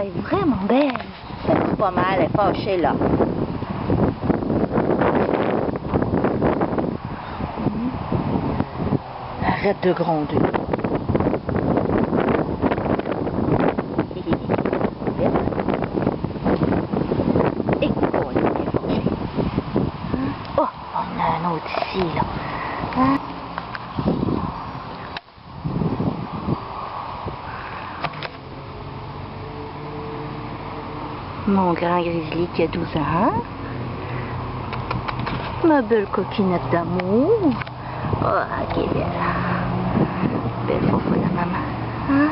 elle est vraiment belle. Ça fait pas mal, elle est fâchée là. Arrête de gronder. Et quoi, elle est fâchée. Oh, on a un autre ici là. Hein? Mon grand grizzly qui a 12 ans. Ma belle coquinette d'amour. Oh, qui est belle. Belle foufou la maman. Hein?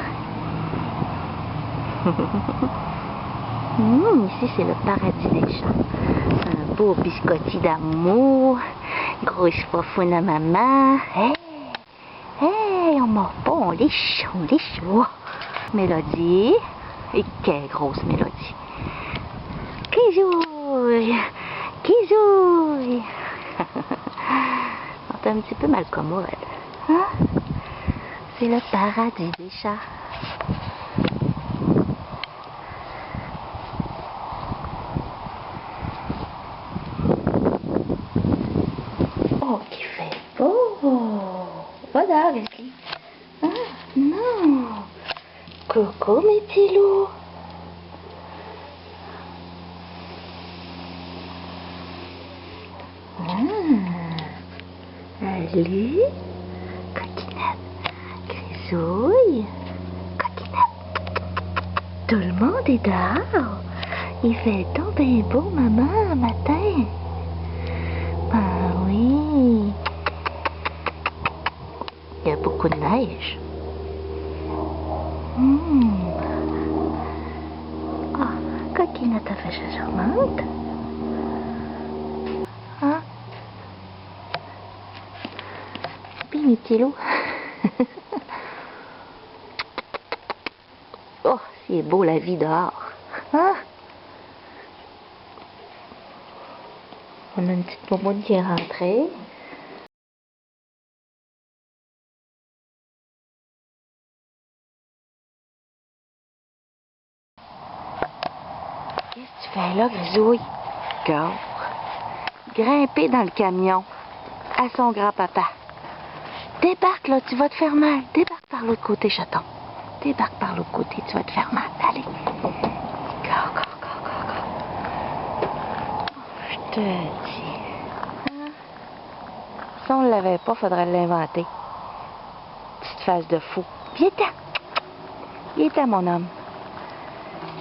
Ici, c'est le paradis des chats. Un beau biscotti d'amour. Grosse foufou la maman. Hey! Hey! On mord pas, on liche. On liche. Oh. Mélodie. Et quelle grosse mélodie. Kizouille! Kizouille! On est un petit peu mal commode. Hein? C'est le paradis des chats. Oh, qui fait beau! Voilà, Leslie. Ah, non! Coucou, mes petits loups! Allez, coquinette, grisouille, coquinette. Tout le monde est dehors. Il fait donc bien beau, maman, matin. Ben oui. Il y a beaucoup de neige. Oh, coquinette, ta fâche charmante. Hein? Puis mes petits loups. Oh, c'est beau la vie dehors. Hein? On a une petite momoune qui est rentrée. Qu'est-ce que tu fais là, Grisouille? Go. Grimper dans le camion à son grand-papa. Débarque là, tu vas te faire mal. Débarque par l'autre côté, chaton. Débarque par l'autre côté, tu vas te faire mal. Allez. Go, go, go, go, go. Je te dis. Hein? Si on ne l'avait pas, faudrait l'inventer. Petite face de fou. Viens-t'en. Viens-t'en, mon homme.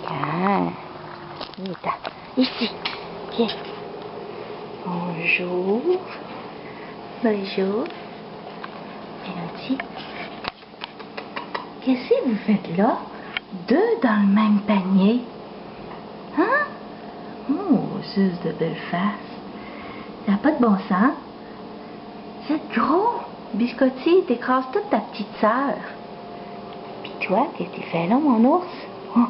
Viens. Viens-t'en. Ici. Viens. Bonjour. Bonjour. Mélodie. Qu'est-ce que vous faites là? Deux dans le même panier. Hein? Oh, juste de belle face. Ça n'a pas de bon sens. C'est gros. Biscotti, t'écrases toute ta petite sœur. Puis toi, qu'est-ce que tu fais là, mon ours? Oh,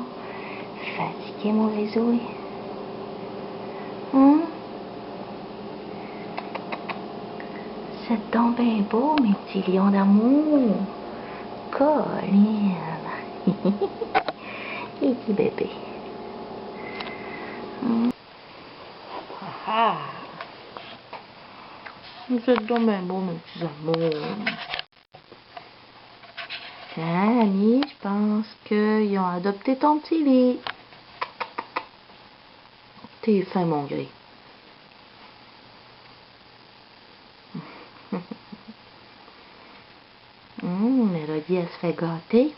fatigué, mon réseau. Hein? C'est donc bien beau, mes petits lions d'amour. Colline. Et petit bébé. Ah. Vous êtes donc bien beaux, mes petits amours. Tiens, Annie, je pense qu'ils ont adopté ton petit lit. T'es fin, mon gris. Mélodie, elle se fait gâter.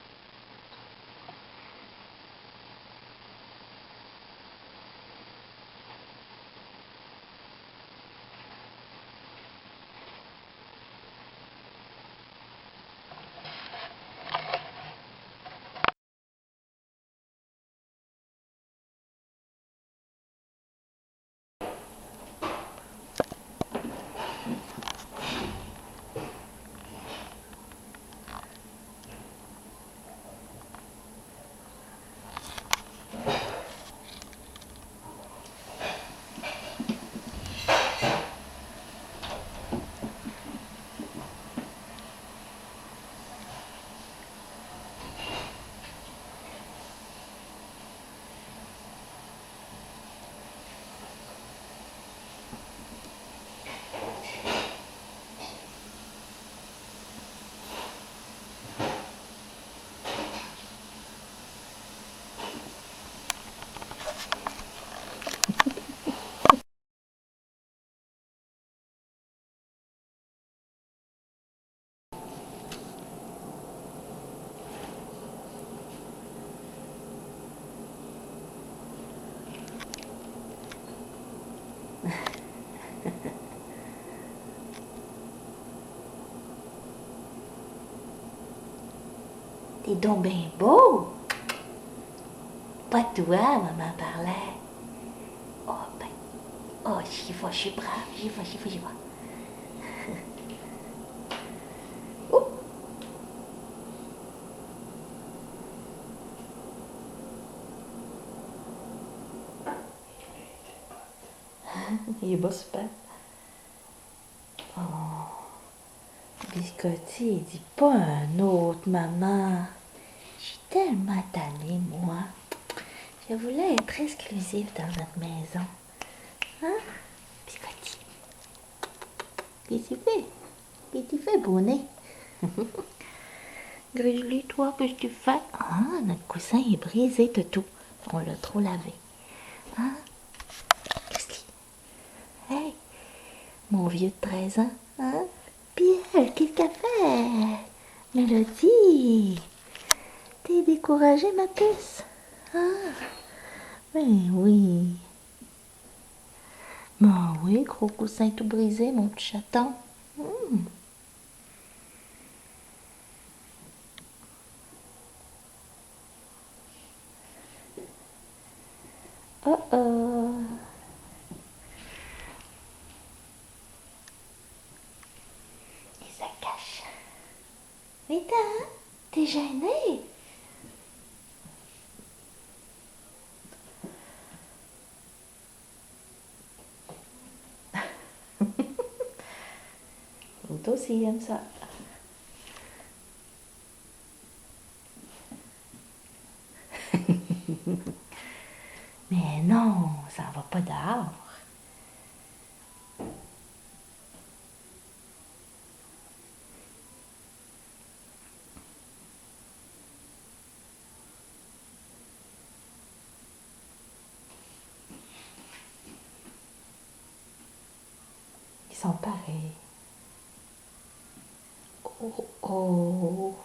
T'es donc bien beau. Pas toi, maman parlait. Oh, ben. Oh, j'y vais, je suis brave. J'y vais, j'y vais, j'y vais. Oh. Il est beau, super. Oh. Biscotti, dis pas un autre, maman. Je suis tellement tannée, moi. Je voulais être exclusive dans notre maison. Hein? Biscotti. Qu'est-ce que tu fais? Qu'est-ce que tu fais, bonnet? Grizzly, toi, qu'est-ce que tu fais? Ah, notre coussin est brisé, tout. On l'a trop lavé. Hein? Grizzly. Hey, mon vieux de 13 ans. Hein? Pierre, qu'est-ce qu'elle fait? Mélodie. T'es découragée, ma puce? Ah, ben oui. Ben oui, gros coussin tout brisé, mon petit chaton. Oh oh. Et ça cache. Rita, t'es gênée? L'autre aussi aime ça. Mais non, ça va pas dehors. Ils sont pareils. Oh oh.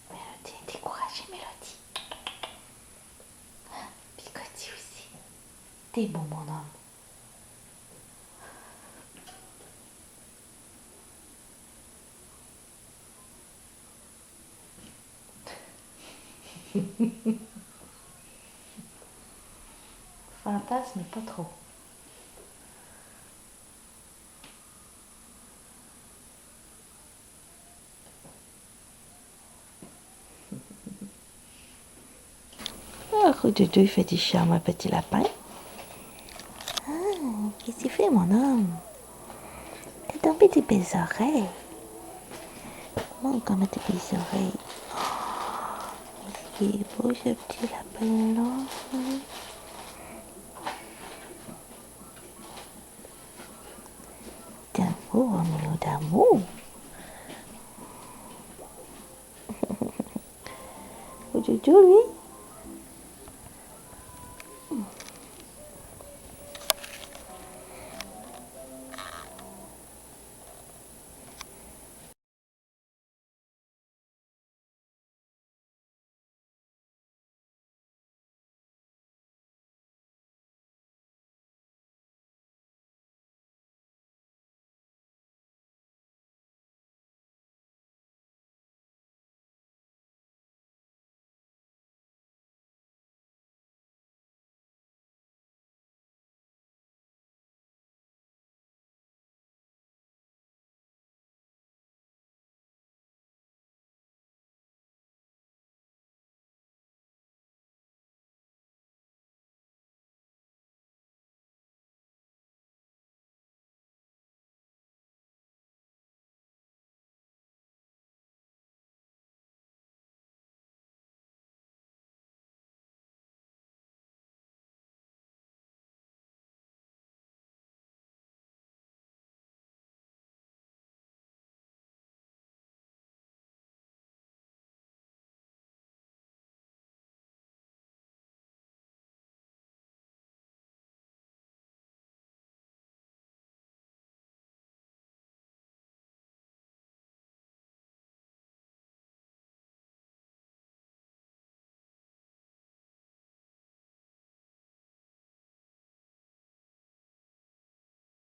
Mélodie, découragée, Mélodie. Hein? Biscotti aussi. T'es beau, mon homme. Fantasme, mais pas trop. Ah, Doudou, il fait du charme, un petit lapin. Ah, qu'est-ce que tu fais, mon homme? T'as tombé tes belles oreilles. Montre comment tes belles oreilles. Oh, il est beau, ce petit lapin-là. D'amour, amour, d'amour. Doudou, lui.